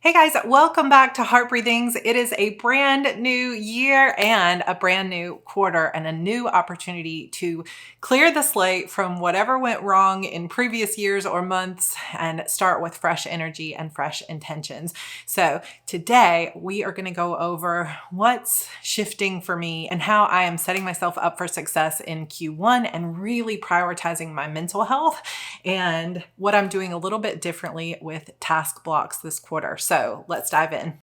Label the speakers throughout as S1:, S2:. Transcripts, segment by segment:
S1: Hey guys, welcome back to Heart Breathings. It is a brand new year and a brand new quarter and a new opportunity to clear the slate from whatever went wrong in previous years or months and start with fresh energy and fresh intentions. So today we are going to go over what's shifting for me and how I am setting myself up for success in Q1 and really prioritizing my mental health and what I'm doing a little bit differently with task blocks this quarter. So let's dive in.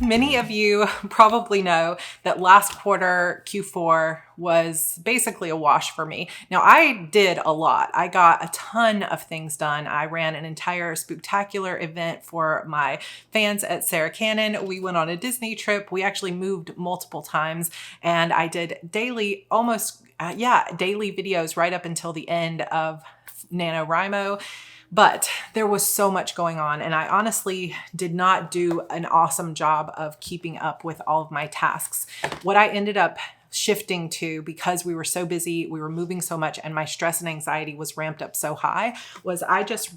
S1: Many of you probably know that last quarter, Q4, was basically a wash for me. Now, I did a lot. I got a ton of things done. I ran an entire spooktacular event for my fans at Sarra Cannon. We went on a Disney trip. We actually moved multiple times, and I did daily, daily videos right up until the end of NaNoWriMo. But there was so much going on, and I honestly did not do an awesome job of keeping up with all of my tasks. What I ended up shifting to, because we were so busy, we were moving so much, and my stress and anxiety was ramped up so high, was I just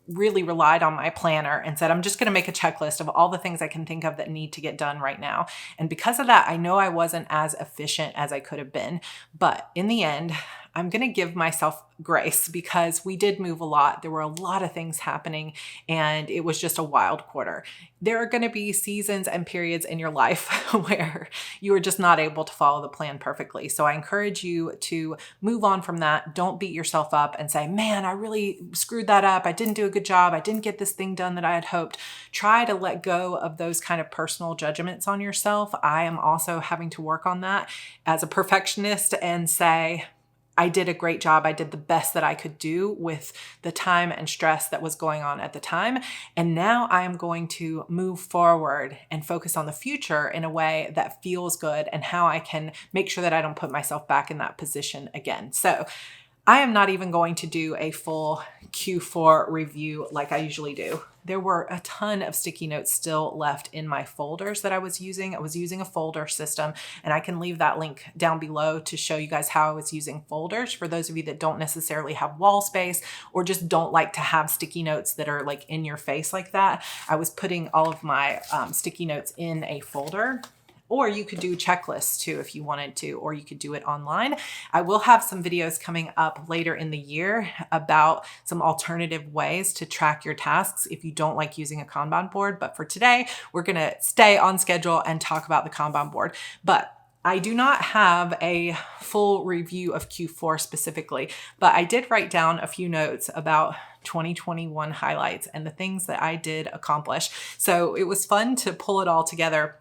S1: really relied on my planner and said, I'm just going to make a checklist of all the things I can think of that need to get done right now. And because of that, I know I wasn't as efficient as I could have been. But in the end, I'm going to give myself grace because we did move a lot. There were a lot of things happening, and it was just a wild quarter. There are going to be seasons and periods in your life where you are just not able to follow the plan perfectly. So I encourage you to move on from that. Don't beat yourself up and say, man, I really screwed that up. I didn't do a good job. I didn't get this thing done that I had hoped. Try to let go of those kind of personal judgments on yourself. I am also having to work on that as a perfectionist and say, I did a great job. I did the best that I could do with the time and stress that was going on at the time. And now I am going to move forward and focus on the future in a way that feels good and how I can make sure that I don't put myself back in that position again. So I am not even going to do a full Q4 review like I usually do. There were a ton of sticky notes still left in my folders that I was using. I was using a folder system, and I can leave that link down below to show you guys how I was using folders for those of you that don't necessarily have wall space or just don't like to have sticky notes that are like in your face like that. I was putting all of my sticky notes in a folder. Or you could do checklists too if you wanted to, or you could do it online. I will have some videos coming up later in the year about some alternative ways to track your tasks if you don't like using a Kanban board. But for today, we're going to stay on schedule and talk about the Kanban board. But I do not have a full review of Q4 specifically, but I did write down a few notes about 2021 highlights and the things that I did accomplish. So it was fun to pull it all together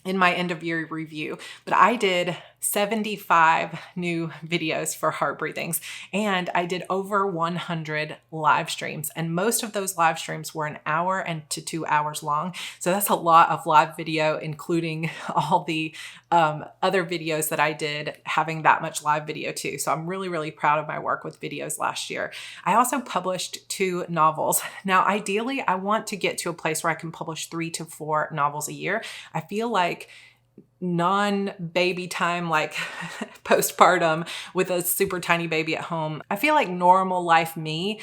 S1: in my end of year review, but I did 75 new videos for Heart Breathings, and I did over 100 live streams, and most of those live streams were an hour and to 2 hours long. So that's a lot of live video, including all the other videos that I did having that much live video too. So I'm really, really proud of my work with videos last year. I also published 2 novels. Now, ideally, I want to get to a place where I can publish 3 to 4 novels a year. I feel like non-baby time, like postpartum with a super tiny baby at home, I feel like normal life me,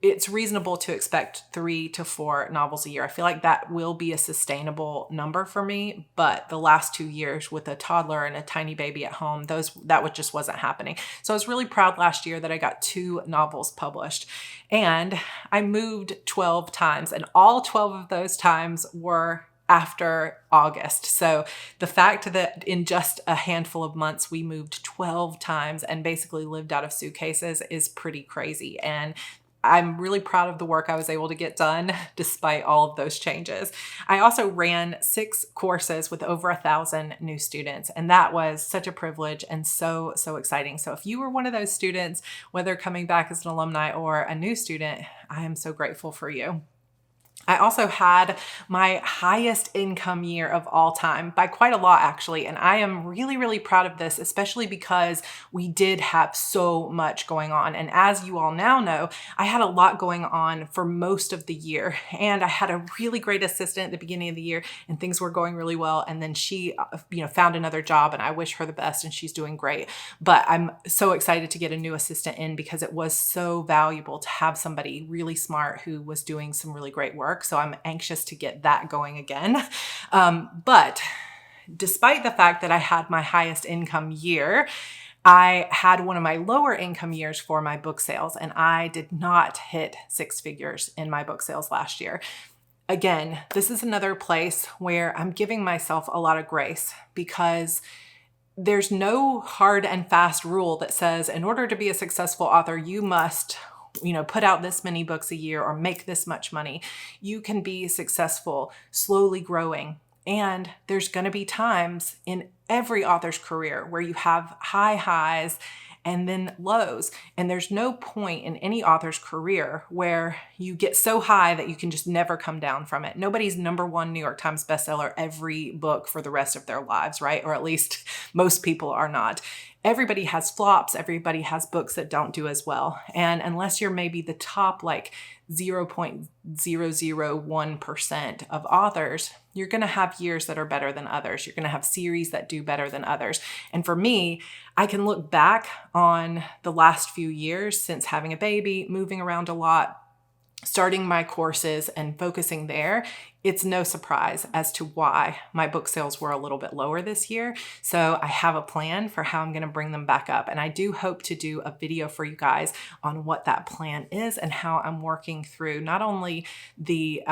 S1: it's reasonable to expect 3 to 4 novels a year. I feel like that will be a sustainable number for me, but the last 2 years with a toddler and a tiny baby at home, just wasn't happening. So I was really proud last year that I got 2 novels published, and I moved 12 times, and all 12 of those times were after August. So the fact that in just a handful of months, we moved 12 times and basically lived out of suitcases is pretty crazy. And I'm really proud of the work I was able to get done despite all of those changes. I also ran 6 courses with over 1,000 new students, and that was such a privilege and so exciting. So if you were one of those students, whether coming back as an alumni or a new student, I am so grateful for you. I also had my highest income year of all time by quite a lot, actually. And I am really, really proud of this, especially because we did have so much going on. And as you all now know, I had a lot going on for most of the year. And I had a really great assistant at the beginning of the year, and things were going really well. And then she, found another job, and I wish her the best, and she's doing great. But I'm so excited to get a new assistant in because it was so valuable to have somebody really smart who was doing some really great work. So I'm anxious to get that going again. But despite the fact that I had my highest income year, I had one of my lower income years for my book sales, and I did not hit six figures in my book sales last year. Again, this is another place where I'm giving myself a lot of grace because there's no hard and fast rule that says in order to be a successful author, you must put out this many books a year or make this much money. You can be successful, slowly growing. And there's going to be times in every author's career where you have high highs and then lows. And there's no point in any author's career where you get so high that you can just never come down from it. Nobody's #1 New York Times bestseller every book for the rest of their lives, right? Or at least most people are not. Everybody has flops. Everybody has books that don't do as well. And unless you're maybe the top 0.001% of authors, you're going to have years that are better than others. You're going to have series that do better than others. And for me, I can look back on the last few years since having a baby, moving around a lot, starting my courses and focusing there. It's no surprise as to why my book sales were a little bit lower this year. So I have a plan for how I'm going to bring them back up. And I do hope to do a video for you guys on what that plan is and how I'm working through not only the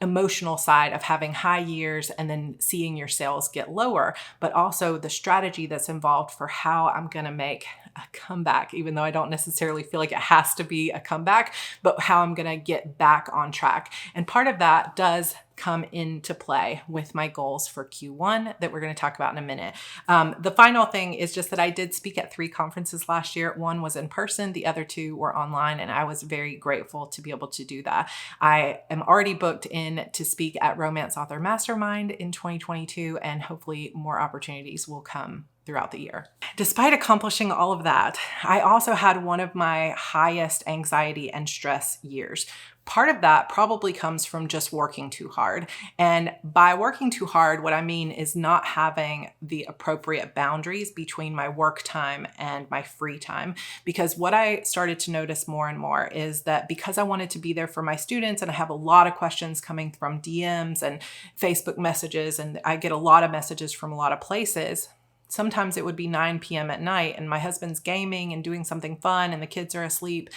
S1: emotional side of having high years and then seeing your sales get lower, but also the strategy that's involved for how I'm going to make a comeback, even though I don't necessarily feel like it has to be a comeback, but how I'm going to get back on track. And part of that does come into play with my goals for Q1 that we're going to talk about in a minute. The final thing is just that I did speak at 3 conferences last year. One was in person, the other 2 were online, and I was very grateful to be able to do that. I am already booked in to speak at Romance Author Mastermind in 2022, and hopefully more opportunities will come throughout the year. Despite accomplishing all of that, I also had one of my highest anxiety and stress years. Part of that probably comes from just working too hard. And by working too hard, what I mean is not having the appropriate boundaries between my work time and my free time. Because what I started to notice more and more is that because I wanted to be there for my students, and I have a lot of questions coming from DMs and Facebook messages, and I get a lot of messages from a lot of places. Sometimes it would be 9 p.m. at night and my husband's gaming and doing something fun and the kids are asleep.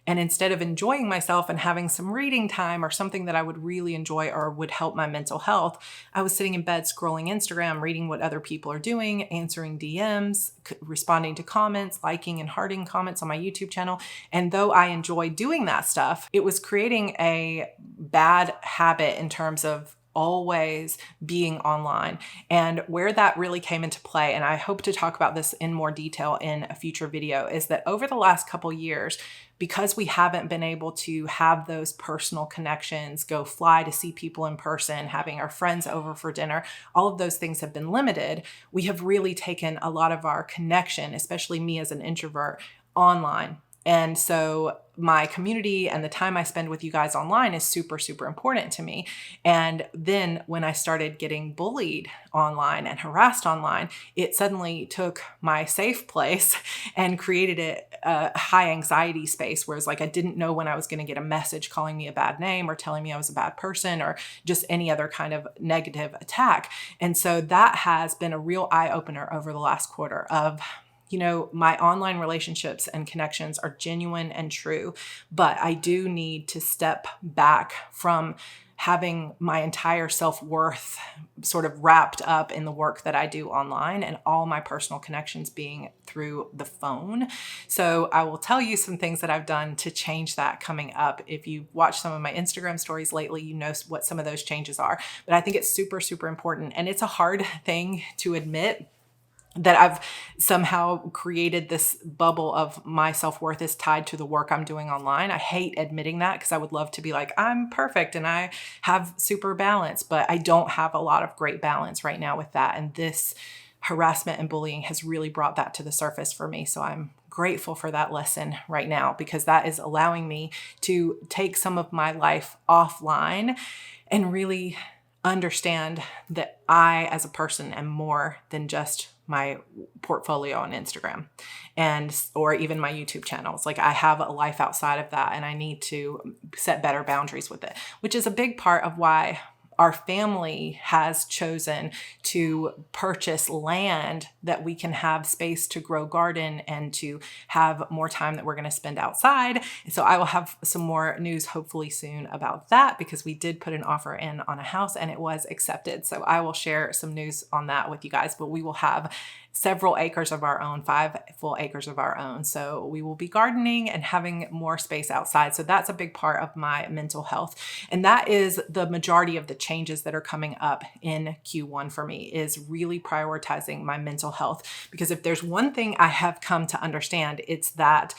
S1: And instead of enjoying myself and having some reading time or something that I would really enjoy or would help my mental health, I was sitting in bed scrolling Instagram, reading what other people are doing, answering DMs, responding to comments, liking and hearting comments on my YouTube channel. And though I enjoy doing that stuff, it was creating a bad habit in terms of always being online. And where that really came into play, and I hope to talk about this in more detail in a future video, is that over the last couple years, because we haven't been able to have those personal connections, go fly to see people in person, having our friends over for dinner, all of those things have been limited. We have really taken a lot of our connection, especially me as an introvert, online. And so my community and the time I spend with you guys online is super, super important to me. And then when I started getting bullied online and harassed online, it suddenly took my safe place and created a high anxiety space, whereas I didn't know when I was going to get a message calling me a bad name or telling me I was a bad person or just any other kind of negative attack. And so that has been a real eye-opener over the last quarter of, my online relationships and connections are genuine and true, but I do need to step back from having my entire self-worth sort of wrapped up in the work that I do online and all my personal connections being through the phone. So I will tell you some things that I've done to change that coming up. If you watch some of my Instagram stories lately, you know what some of those changes are. But I think it's super, super important. And it's a hard thing to admit, that I've somehow created this bubble of my self-worth is tied to the work I'm doing online. I hate admitting that because I would love to be like, I'm perfect and I have super balance, but I don't have a lot of great balance right now with that. And this harassment and bullying has really brought that to the surface for me. So I'm grateful for that lesson right now, because that is allowing me to take some of my life offline and really understand that I, as a person, am more than just my portfolio on Instagram or even my YouTube channels. Like, I have a life outside of that, and I need to set better boundaries with it, which is a big part of why our family has chosen to purchase land that we can have space to grow garden and to have more time that we're going to spend outside. So I will have some more news hopefully soon about that, because we did put an offer in on a house and it was accepted. So I will share some news on that with you guys, but we will have several acres of our own, 5 full acres of our own. So we will be gardening and having more space outside. So that's a big part of my mental health. And that is the majority of the changes that are coming up in Q1 for me, is really prioritizing my mental health. Because if there's one thing I have come to understand, it's that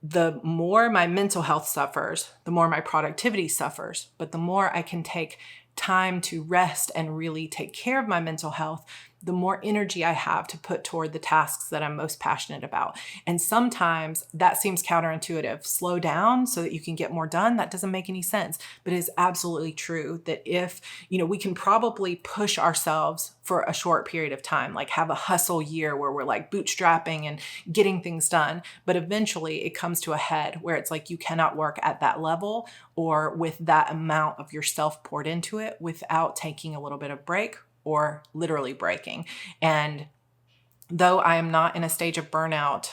S1: the more my mental health suffers, the more my productivity suffers. But the more I can take time to rest and really take care of my mental health, the more energy I have to put toward the tasks that I'm most passionate about. And sometimes that seems counterintuitive. Slow down so that you can get more done. That doesn't make any sense, but it is absolutely true that if, we can probably push ourselves for a short period of time, like have a hustle year where we're like bootstrapping and getting things done. But eventually it comes to a head where it's like you cannot work at that level or with that amount of yourself poured into it without taking a little bit of break or literally breaking. And though I am not in a stage of burnout,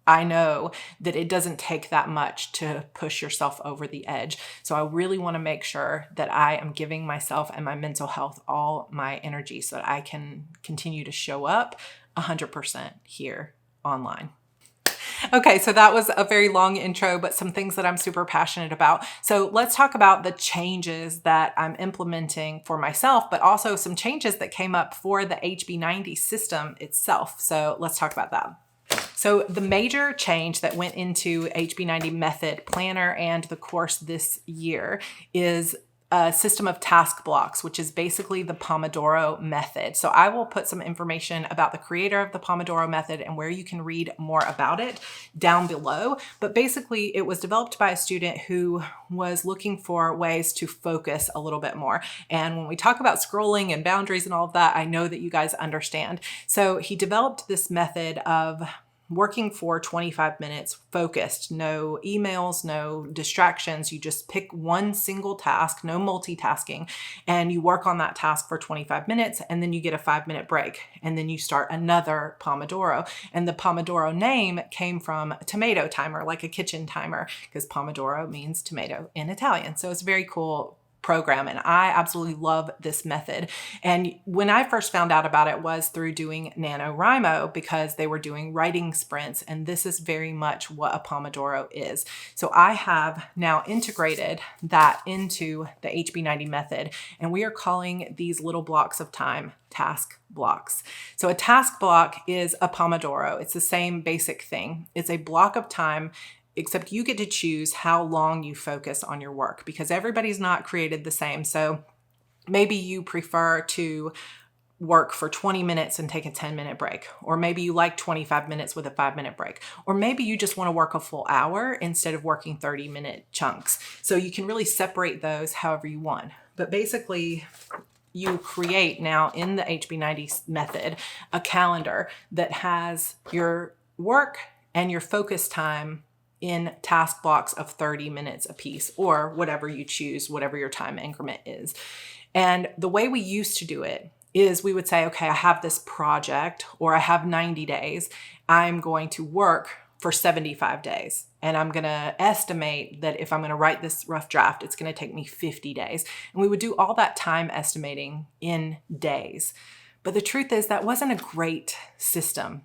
S1: I know that it doesn't take that much to push yourself over the edge. So I really want to make sure that I am giving myself and my mental health all my energy so that I can continue to show up 100% here online. Okay, so that was a very long intro, but some things that I'm super passionate about. So let's talk about the changes that I'm implementing for myself, but also some changes that came up for the HB90 system itself. So let's talk about that. So the major change that went into HB90 method planner and the course this year is a system of task blocks, which is basically the Pomodoro method. So I will put some information about the creator of the Pomodoro method and where you can read more about it down below. But basically it was developed by a student who was looking for ways to focus a little bit more. And when we talk about scrolling and boundaries and all of that, I know that you guys understand. So he developed this method of working for 25 minutes focused, no emails, no distractions. You just pick one single task, no multitasking, and you work on that task for 25 minutes, and then you get a 5-minute break, and then you start another Pomodoro. And the Pomodoro name came from a tomato timer, like a kitchen timer, because Pomodoro means tomato in Italian. So it's a very cool program, and I absolutely love this method. And when I first found out about it was through doing NaNoWriMo, because they were doing writing sprints, and this is very much what a Pomodoro is. So I have now integrated that into the HB90 method, and we are calling these little blocks of time task blocks. So a task block is a Pomodoro. It's the same basic thing. It's a block of time, except you get to choose how long you focus on your work, because everybody's not created the same. So maybe you prefer to work for 20 minutes and take a 10-minute break, or maybe you like 25 minutes with a 5-minute break, or maybe you just want to work a full hour instead of working 30-minute chunks. So you can really separate those however you want. But basically, you create now in the HB90 method a calendar that has your work and your focus time in task blocks of 30 minutes a piece, or whatever you choose, whatever your time increment is. And the way we used to do it is we would say, okay, I have this project, or I have 90 days. I'm going to work for 75 days. And I'm going to estimate that if I'm going to write this rough draft, it's going to take me 50 days. And we would do all that time estimating in days. But the truth is that wasn't a great system,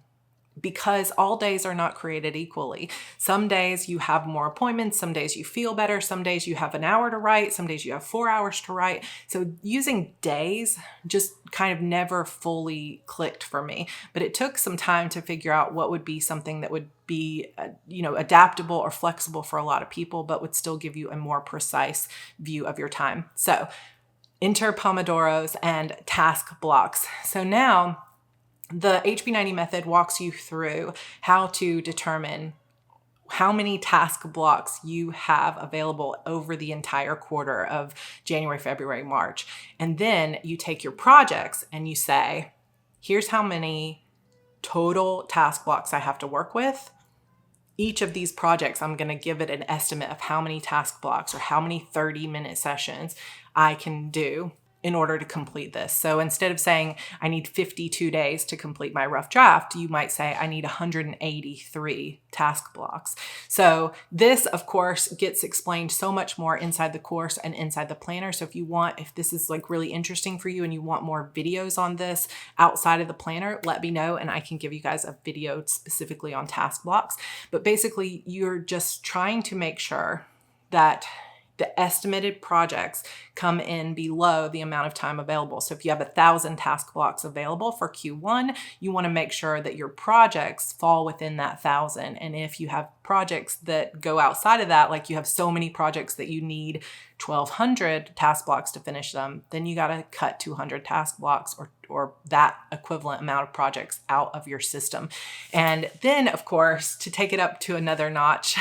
S1: because all days are not created equally. Some days you have more appointments, some days you feel better, some days you have an hour to write, some days you have 4 hours to write. So using days just kind of never fully clicked for me, but it took some time to figure out what would be something that would be, adaptable or flexible for a lot of people, but would still give you a more precise view of your time. So enter Pomodoros and task blocks. So now the HB90 method walks you through how to determine how many task blocks you have available over the entire quarter of January, February, March. And then you take your projects and you say, here's how many total task blocks I have to work with. Each of these projects, I'm going to give it an estimate of how many task blocks or how many 30-minute sessions I can do in order to complete this. So instead of saying I need 52 days to complete my rough draft, you might say I need 183 task blocks. So this, of course, gets explained so much more inside the course and inside the planner. So if this is like really interesting for you and you want more videos on this outside of the planner, let me know and I can give you guys a video specifically on task blocks. But basically, you're just trying to make sure that the estimated projects come in below the amount of time available. So if you have 1,000 task blocks available for Q1, you want to make sure that your projects fall within that 1,000. And if you have projects that go outside of that, like you have so many projects that you need 1,200 task blocks to finish them, then you got to cut 200 task blocks or that equivalent amount of projects out of your system. And then, of course, to take it up to another notch,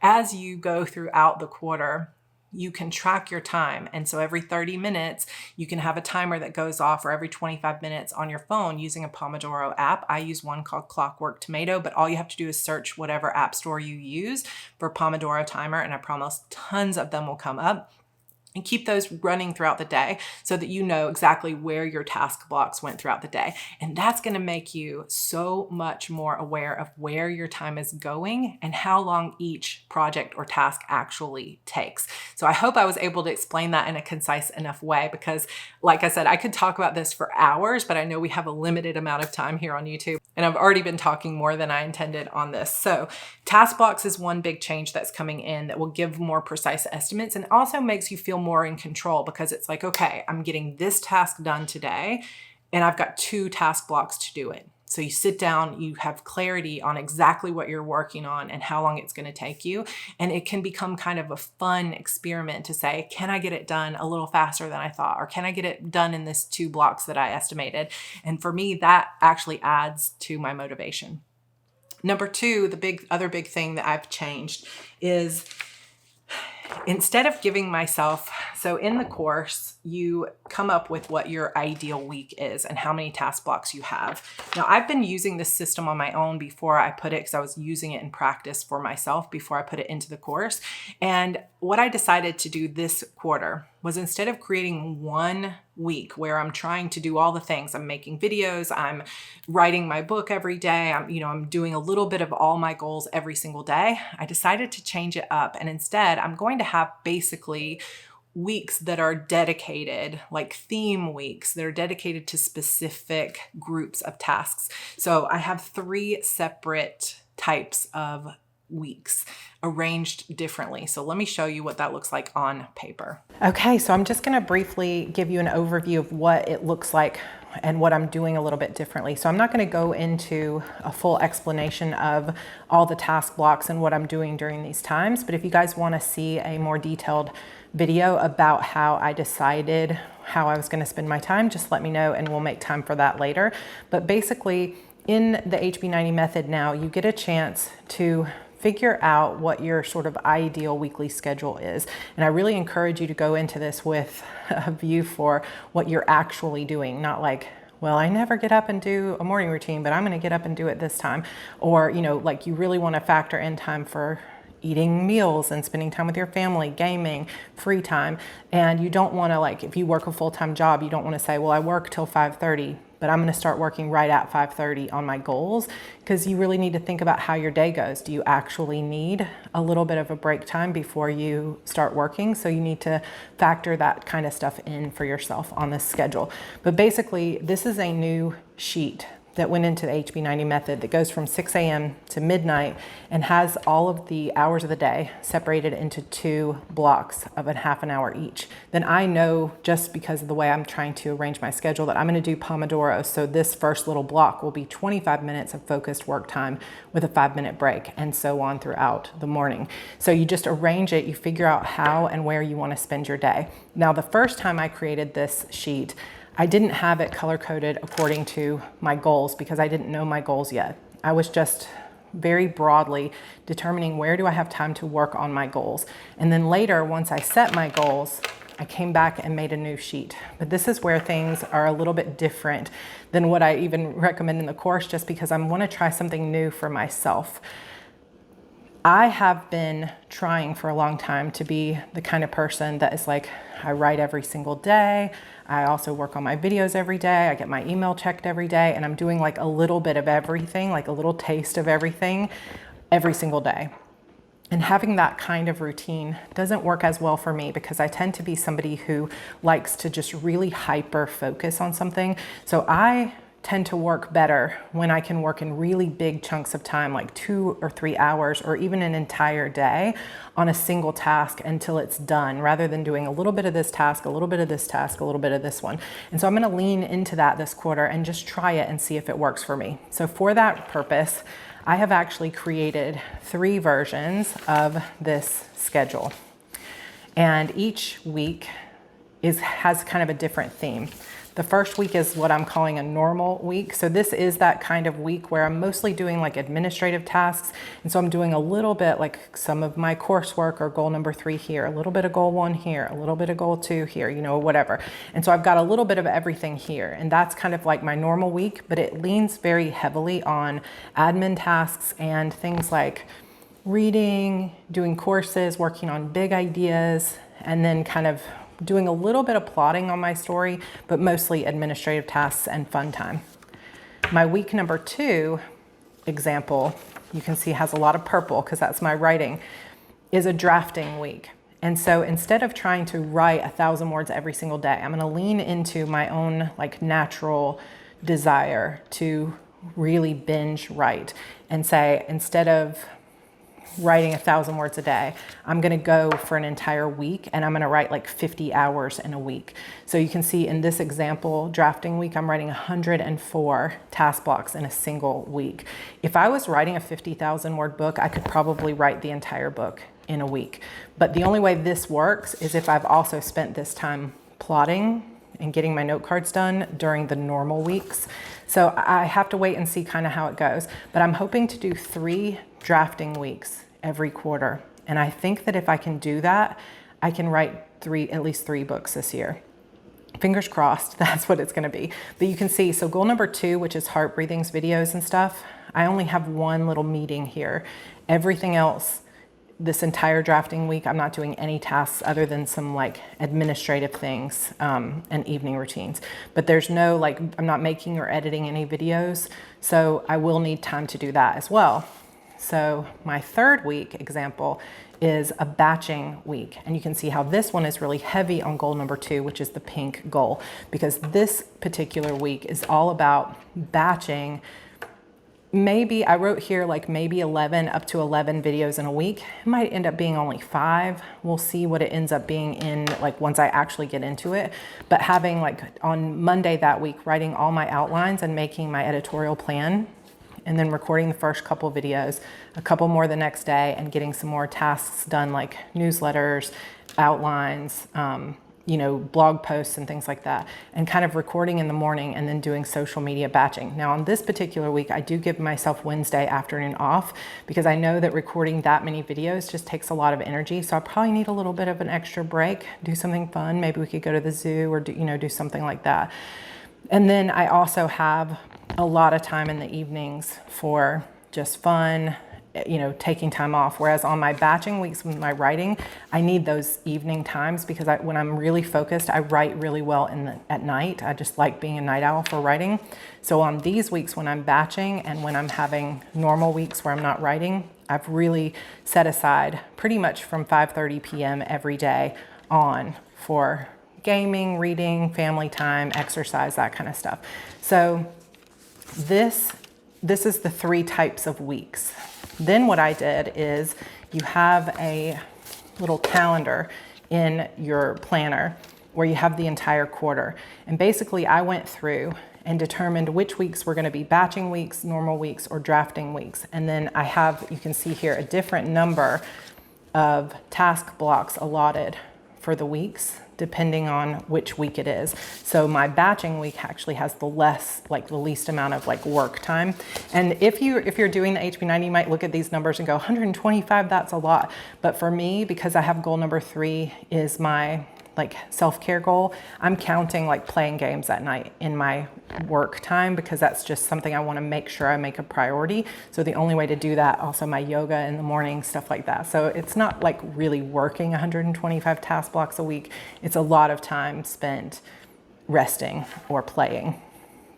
S1: as you go throughout the quarter, you can track your time. And so every 30 minutes, you can have a timer that goes off, or every 25 minutes on your phone using a Pomodoro app. I use one called Clockwork Tomato, but all you have to do is search whatever app store you use for Pomodoro timer, and I promise tons of them will come up. And keep those running throughout the day so that you know exactly where your task blocks went throughout the day. And that's going to make you so much more aware of where your time is going and how long each project or task actually takes. So I hope I was able to explain that in a concise enough way, because like I said, I could talk about this for hours, but I know we have a limited amount of time here on YouTube, and I've already been talking more than I intended on this. So task blocks is one big change that's coming in that will give more precise estimates and also makes you feel more in control, because it's like, okay, I'm getting this task done today and I've got 2 task blocks to do it. So you sit down, you have clarity on exactly what you're working on and how long it's going to take you. And it can become kind of a fun experiment to say, can I get it done a little faster than I thought? Or can I get it done in this 2 blocks that I estimated? And for me, that actually adds to my motivation. Number 2, the other big thing that I've changed is, instead of giving myself, so in the course, you come up with what your ideal week is and how many task blocks you have. Now, I've been using this system on my own before I put it, because I was using it in practice for myself before I put it into the course. And what I decided to do this quarter was, instead of creating one week where I'm trying to do all the things, I'm making videos, I'm writing my book every day, I'm doing a little bit of all my goals every single day, I decided to change it up. And instead, I'm going to have basically weeks that are dedicated, like theme weeks that are dedicated to specific groups of tasks. So I have 3 separate types of weeks arranged differently. So let me show you what that looks like on paper. Okay, so I'm just going to briefly give you an overview of what it looks like and what I'm doing a little bit differently. So I'm not going to go into a full explanation of all the task blocks and what I'm doing during these times, but if you guys want to see a more detailed video about how I decided how I was going to spend my time, just let me know and we'll make time for that later. But basically, in the HB90 method now, you get a chance to figure out what your sort of ideal weekly schedule is. And I really encourage you to go into this with a view for what you're actually doing, not like, well, I never get up and do a morning routine, but I'm going to get up and do it this time. Or, like you really want to factor in time for eating meals and spending time with your family, gaming, free time. And you don't want to, like, if you work a full-time job, you don't want to say, well, I work till 5:30, but I'm going to start working right at 5:30 on my goals, because you really need to think about how your day goes. Do you actually need a little bit of a break time before you start working? So you need to factor that kind of stuff in for yourself on this schedule. But basically, this is a new sheet that went into the HB90 method that goes from 6 a.m. to midnight and has all of the hours of the day separated into 2 blocks of a half an hour each, then I know, just because of the way I'm trying to arrange my schedule, that I'm going to do Pomodoro. So this first little block will be 25 minutes of focused work time with a 5-minute break, and so on throughout the morning. So you just arrange it, you figure out how and where you want to spend your day. Now, the first time I created this sheet, I didn't have it color-coded according to my goals because I didn't know my goals yet. I was just very broadly determining where do I have time to work on my goals. And then later, once I set my goals, I came back and made a new sheet. But this is where things are a little bit different than what I even recommend in the course, just because I want to try something new for myself. I have been trying for a long time to be the kind of person that is like, I write every single day. I also work on my videos every day. I get my email checked every day, and I'm doing like a little bit of everything, like a little taste of everything every single day. And having that kind of routine doesn't work as well for me because I tend to be somebody who likes to just really hyper focus on something. So I tend to work better when I can work in really big chunks of time, like 2 or 3 hours or even an entire day on a single task until it's done, rather than doing a little bit of this task, a little bit of this task, a little bit of this one. And so I'm going to lean into that this quarter and just try it and see if it works for me. So for that purpose, I have actually created 3 versions of this schedule. And each week has kind of a different theme. The first week is what I'm calling a normal week. So this is that kind of week where I'm mostly doing like administrative tasks. And so I'm doing a little bit like some of my coursework or goal number 3 here, a little bit of goal 1 here, a little bit of goal 2 here, you know, whatever. And so I've got a little bit of everything here. And that's kind of like my normal week, but it leans very heavily on admin tasks and things like reading, doing courses, working on big ideas, and then kind of doing a little bit of plotting on my story, but mostly administrative tasks and fun time. My week number 2 example, you can see has a lot of purple because that's my writing, is a drafting week. And so instead of trying to write 1,000 words every single day, I'm going to lean into my own like natural desire to really binge write and say, instead of writing 1,000 words a day, I'm going to go for an entire week and I'm going to write like 50 hours in a week. So you can see in this example drafting week, I'm writing 104 task blocks in a single week. If I was writing a 50,000 word book, I could probably write the entire book in a week. But the only way this works is if I've also spent this time plotting and getting my note cards done during the normal weeks. So I have to wait and see kind of how it goes. But I'm hoping to do 3 drafting weeks every quarter. And I think that if I can do that, I can write at least 3 books this year. Fingers crossed, that's what it's going to be. But you can see, so goal number 2, which is heart breathings videos and stuff, I only have 1 little meeting here. Everything else, this entire drafting week, I'm not doing any tasks other than some like administrative things and evening routines. But there's no like, I'm not making or editing any videos. So I will need time to do that as well. So my 3rd week example is a batching week. And you can see how this one is really heavy on goal number 2, which is the pink goal, because this particular week is all about batching. Maybe I wrote here like maybe 11 up to 11 videos in a week. It might end up being only 5. We'll see what it ends up being in like once I actually get into it. But having like on Monday that week, writing all my outlines and making my editorial plan, and then recording the first couple videos, a couple more the next day, and getting some more tasks done like newsletters, outlines, you know, blog posts and things like that, and kind of recording in the morning and then doing social media batching. Now on this particular week, I do give myself Wednesday afternoon off because I know that recording that many videos just takes a lot of energy. So I probably need a little bit of an extra break, do something fun. Maybe we could go to the zoo or do something like that. And then I also have a lot of time in the evenings for just fun, you know, taking time off. Whereas on my batching weeks with my writing, I need those evening times because when I'm really focused, I write really well at night. I just like being a night owl for writing. So on these weeks when I'm batching and when I'm having normal weeks where I'm not writing, I've really set aside pretty much from 5:30 p.m. every day on for gaming, reading, family time, exercise, that kind of stuff. So this is the 3 types of weeks. Then what I did is you have a little calendar in your planner where you have the entire quarter. And basically I went through and determined which weeks were gonna be batching weeks, normal weeks, or drafting weeks. And then I have, you can see here, a different number of task blocks allotted for the weeks, depending on which week it is. So my batching week actually has the least amount of work time. And if you're doing the HB90, you might look at these numbers and go, 125, that's a lot. But for me, because I have goal number 3 is my self-care goal, I'm counting playing games at night in my work time, because that's just something I want to make sure I make a priority. So the only way to do that, also my yoga in the morning, stuff like that. So it's not really working 125 task blocks a week. It's a lot of time spent resting or playing.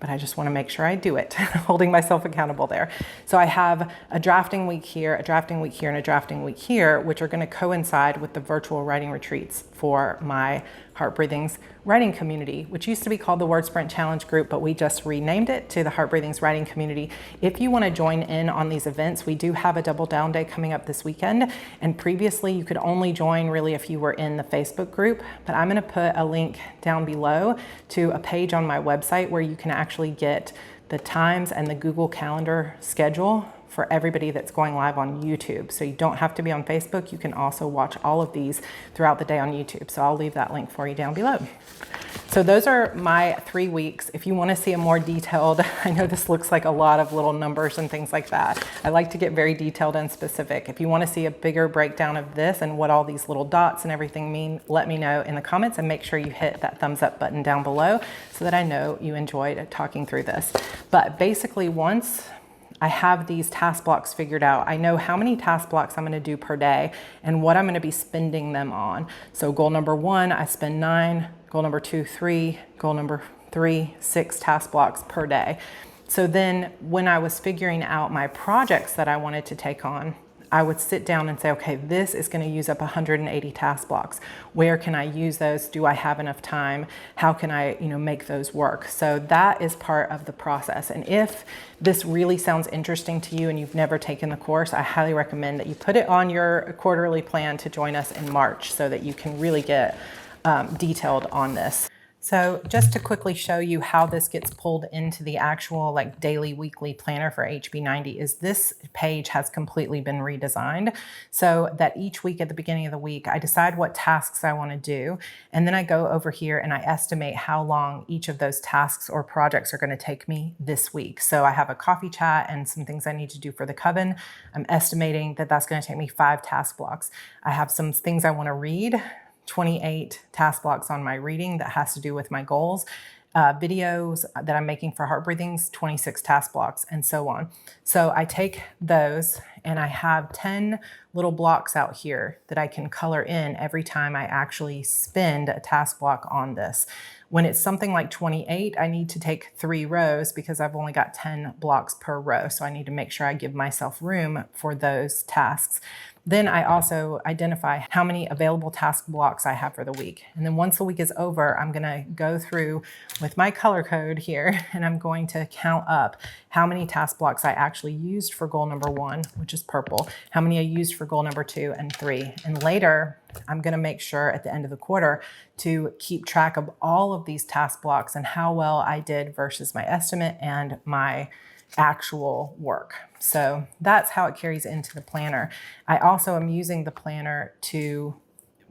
S1: But I just want to make sure I do it, holding myself accountable there. So I have a drafting week here, a drafting week here, and a drafting week here, which are going to coincide with the virtual writing retreats for my Heart Breathings writing community, which used to be called the Word Sprint Challenge Group, but we just renamed it to the Heart Breathings writing community. If you want to join in on these events, we do have a double down day coming up this weekend. And previously you could only join really if you were in the Facebook group, but I'm going to put a link down below to a page on my website where you can actually get the times and the Google Calendar schedule for everybody that's going live on YouTube. So you don't have to be on Facebook. You can also watch all of these throughout the day on YouTube. So I'll leave that link for you down below. So those are my 3 weeks. If you want to see a more detailed, I know this looks like a lot of little numbers and things like that. I like to get very detailed and specific. If you want to see a bigger breakdown of this and what all these little dots and everything mean, let me know in the comments, and make sure you hit that thumbs up button down below so that I know you enjoyed talking through this. But basically, once I have these task blocks figured out, I know how many task blocks I'm going to do per day and what I'm going to be spending them on. So goal number 1, I spend 9, goal number 2, 3, goal number 3, 6 task blocks per day. So then when I was figuring out my projects that I wanted to take on, I would sit down and say, okay, this is going to use up 180 task blocks. Where can I use those? Do I have enough time? How can I, make those work? So that is part of the process. And if this really sounds interesting to you and you've never taken the course, I highly recommend that you put it on your quarterly plan to join us in March so that you can really get detailed on this. So just to quickly show you how this gets pulled into the actual daily, weekly planner for HB90 is this page has completely been redesigned so that each week at the beginning of the week, I decide what tasks I want to do. And then I go over here and I estimate how long each of those tasks or projects are going to take me this week. So I have a coffee chat and some things I need to do for the coven. I'm estimating that that's going to take me 5 task blocks. I have some things I want to read, 28 task blocks on my reading that has to do with my goals, videos that I'm making for Heart Breathings, 26 task blocks, and so on. So I take those and I have 10 little blocks out here that I can color in every time I actually spend a task block on this. When it's something like 28, I need to take 3 rows because I've only got 10 blocks per row. So I need to make sure I give myself room for those tasks. Then I also identify how many available task blocks I have for the week. And then once the week is over, I'm going to go through with my color code here, and I'm going to count up how many task blocks I actually used for goal number 1, which is purple, how many I used for goal number 2 and 3. And later, I'm going to make sure at the end of the quarter to keep track of all of these task blocks and how well I did versus my estimate and my actual work. So that's how it carries into the planner. I also am using the planner to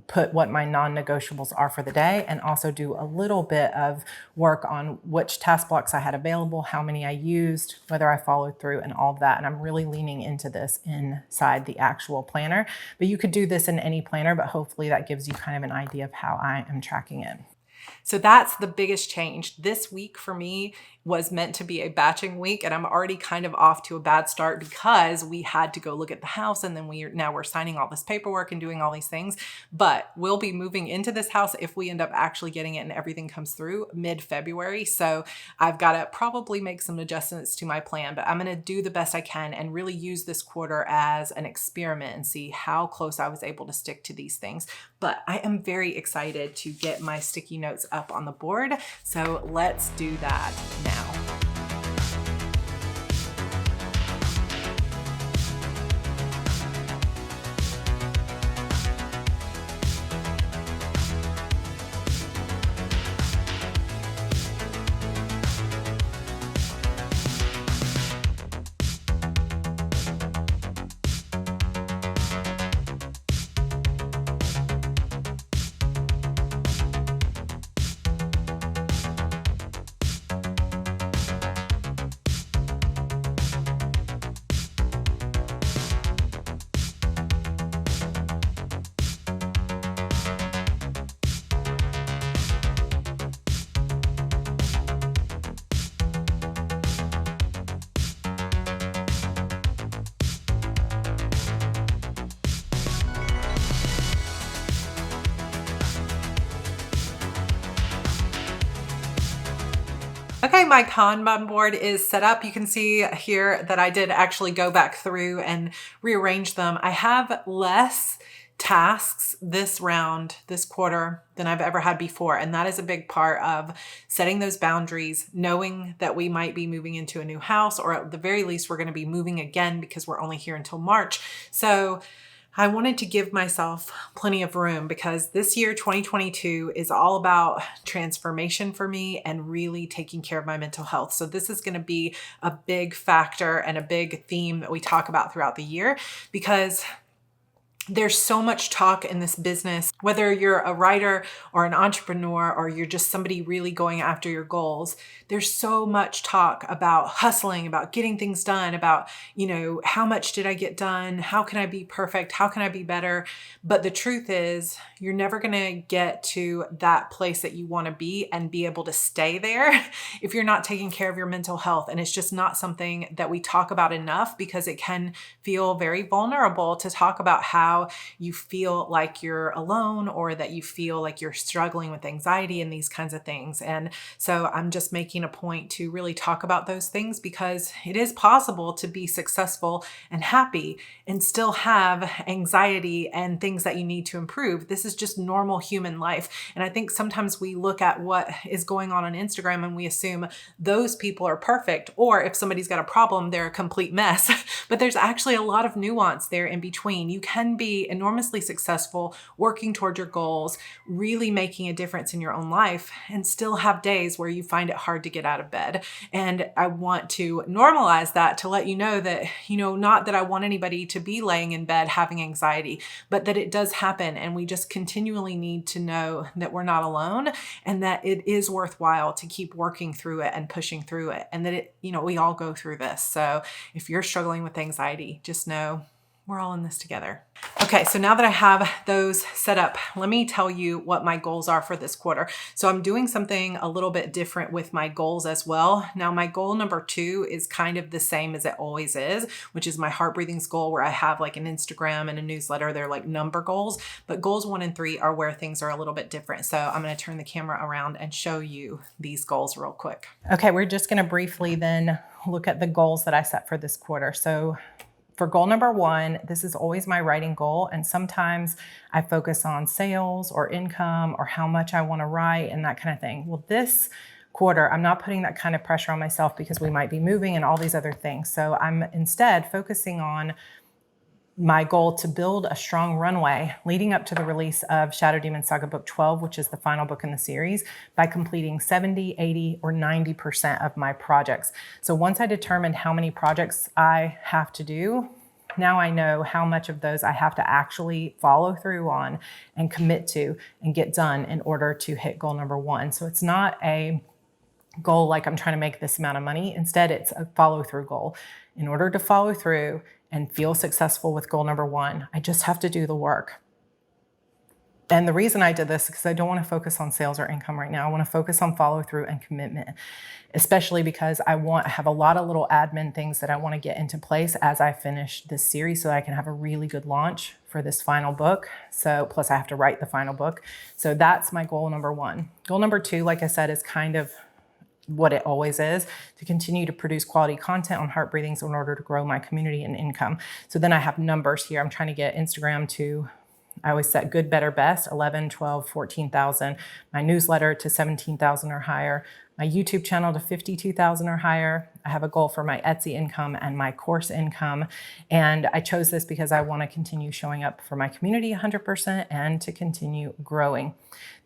S1: put what my non-negotiables are for the day and also do a little bit of work on which task blocks I had available, how many I used, whether I followed through and all of that. And I'm really leaning into this inside the actual planner, but you could do this in any planner, but hopefully that gives you kind of an idea of how I am tracking it. So that's the biggest change. This week for me was meant to be a batching week, and I'm already kind of off to a bad start because we had to go look at the house, and then we're signing all this paperwork and doing all these things. But we'll be moving into this house if we end up actually getting it and everything comes through mid-February. So I've got to probably make some adjustments to my plan, but I'm going to do the best I can and really use this quarter as an experiment and see how close I was able to stick to these things. But I am very excited to get my sticky notes up on the board. So let's do that now. Okay, my Kanban board is set up. You can see here that I did actually go back through and rearrange them. I have less tasks this round, this quarter, than I've ever had before. And that is a big part of setting those boundaries, knowing that we might be moving into a new house, or at the very least, we're going to be moving again because we're only here until March. So I wanted to give myself plenty of room because this year, 2022, is all about transformation for me and really taking care of my mental health. So this is going to be a big factor and a big theme that we talk about throughout the year, because there's so much talk in this business, whether you're a writer or an entrepreneur or you're just somebody really going after your goals. There's so much talk about hustling, about getting things done, about, how much did I get done? How can I be perfect? How can I be better? But the truth is, you're never going to get to that place that you want to be and be able to stay there if you're not taking care of your mental health. And it's just not something that we talk about enough, because it can feel very vulnerable to talk about how you feel like you're alone, or that you feel like you're struggling with anxiety and these kinds of things. And so I'm just making a point to really talk about those things, because it is possible to be successful and happy and still have anxiety and things that you need to improve. This is just normal human life. And I think sometimes we look at what is going on Instagram and we assume those people are perfect, or if somebody's got a problem, they're a complete mess. But there's actually a lot of nuance there in between. You can be enormously successful, working toward your goals, really making a difference in your own life, and still have days where you find it hard to get out of bed. And I want to normalize that, to let you know that, not that I want anybody to be laying in bed having anxiety, but that it does happen. And we just continually need to know that we're not alone, and that it is worthwhile to keep working through it and pushing through it. And that we all go through this. So if you're struggling with anxiety, just know we're all in this together. Okay, so now that I have those set up, let me tell you what my goals are for this quarter. So I'm doing something a little bit different with my goals as well. Now, my goal number 2 is kind of the same as it always is, which is my Heart Breathings goal, where I have like an Instagram and a newsletter. They're like number goals, but goals 1 and 3 are where things are a little bit different. So I'm going to turn the camera around and show you these goals real quick. Okay, we're just going to briefly then look at the goals that I set for this quarter. So for goal number 1, this is always my writing goal. And sometimes I focus on sales or income or how much I want to write and that kind of thing. Well, this quarter, I'm not putting that kind of pressure on myself because we might be moving and all these other things. So I'm instead focusing on my goal to build a strong runway leading up to the release of Shadow Demon Saga Book 12, which is the final book in the series, by completing 70, 80, or 90% of my projects. So once I determined how many projects I have to do, now I know how much of those I have to actually follow through on and commit to and get done in order to hit goal number 1. So it's not a goal like I'm trying to make this amount of money. Instead, it's a follow-through goal. In order to follow through and feel successful with goal number 1, I just have to do the work. And the reason I did this is because I don't want to focus on sales or income right now. I want to focus on follow through and commitment, especially because I have a lot of little admin things that I want to get into place as I finish this series so I can have a really good launch for this final book. So plus I have to write the final book. So that's my goal number 1. Goal number 2, like I said, is kind of what it always is, to continue to produce quality content on Heart Breathings in order to grow my community and income. So then I have numbers here. I'm trying to get Instagram to, I always set good, better, best, 11, 12, 14,000. My newsletter to 17,000 or higher. My YouTube channel to 52,000 or higher. I have a goal for my Etsy income and my course income. And I chose this because I want to continue showing up for my community 100% and to continue growing.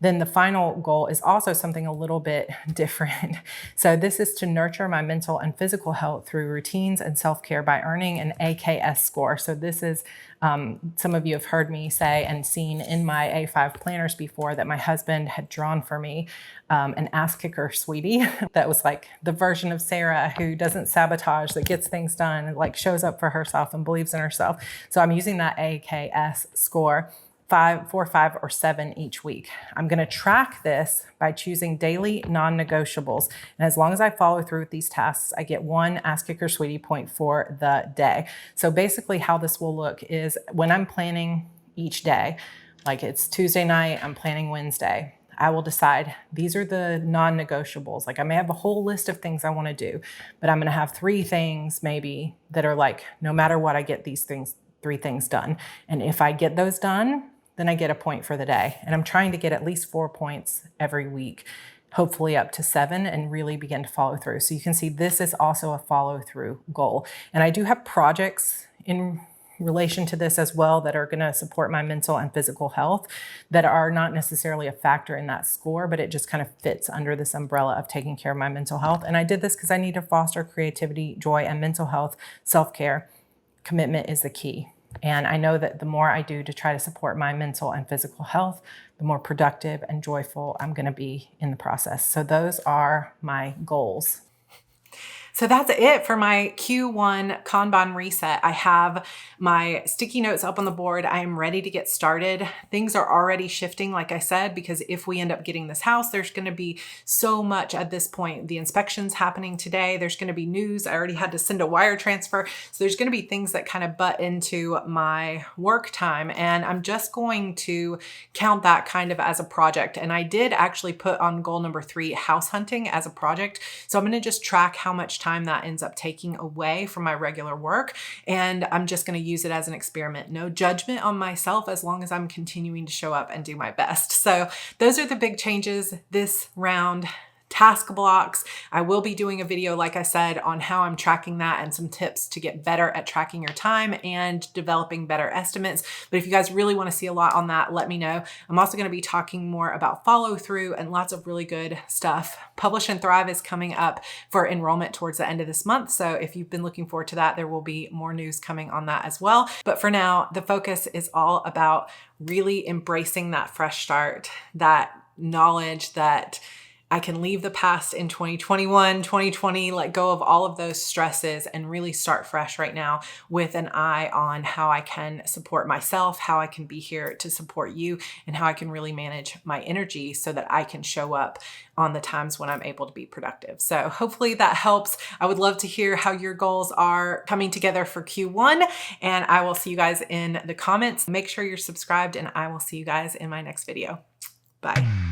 S1: Then the final goal is also something a little bit different. So this is to nurture my mental and physical health through routines and self-care by earning an AKS score. So this is, some of you have heard me say and seen in my A5 planners before that my husband had drawn for me an ass kicker sweetie that was like the version of Sarah who doesn't sabotage, that gets things done and like shows up for herself and believes in herself. So I'm using that AKS score. 4, 5, or 7 each week. I'm going to track this by choosing daily non-negotiables. And as long as I follow through with these tasks, I get 1 Ass Kicker Sweetie point for the day. So basically how this will look is when I'm planning each day, like it's Tuesday night, I'm planning Wednesday. I will decide these are the non-negotiables. Like I may have a whole list of things I want to do, but I'm going to have 3 things maybe that are like, no matter what, I get these 3 things done. And if I get those done, then I get a point for the day. And I'm trying to get at least 4 points every week, hopefully up to 7, and really begin to follow through. So you can see this is also a follow through goal. And I do have projects in relation to this as well that are going to support my mental and physical health that are not necessarily a factor in that score, but it just kind of fits under this umbrella of taking care of my mental health. And I did this because I need to foster creativity, joy, and mental health. Self-care, commitment is the key. And I know that the more I do to try to support my mental and physical health, the more productive and joyful I'm going to be in the process. So those are my goals. So that's it for my Q1 Kanban reset. I have my sticky notes up on the board. I am ready to get started. Things are already shifting, like I said, because if we end up getting this house, there's going to be so much at this point. The inspection's happening today. There's going to be news. I already had to send a wire transfer. So there's going to be things that kind of butt into my work time. And I'm just going to count that kind of as a project. And I did actually put on goal number 3, house hunting as a project. So I'm going to just track how much time that ends up taking away from my regular work. And I'm just going to use it as an experiment. No judgment on myself as long as I'm continuing to show up and do my best. So those are the big changes this round. Task blocks. I will be doing a video, like I said, on how I'm tracking that and some tips to get better at tracking your time and developing better estimates. But if you guys really want to see a lot on that, let me know. I'm also going to be talking more about follow through and lots of really good stuff. Publish and Thrive is coming up for enrollment towards the end of this month. So if you've been looking forward to that, there will be more news coming on that as well. But for now, the focus is all about really embracing that fresh start, that knowledge that I can leave the past in 2021, 2020, let go of all of those stresses and really start fresh right now with an eye on how I can support myself, how I can be here to support you, and how I can really manage my energy so that I can show up on the times when I'm able to be productive. So hopefully that helps. I would love to hear how your goals are coming together for Q1, and I will see you guys in the comments. Make sure you're subscribed, and I will see you guys in my next video. Bye.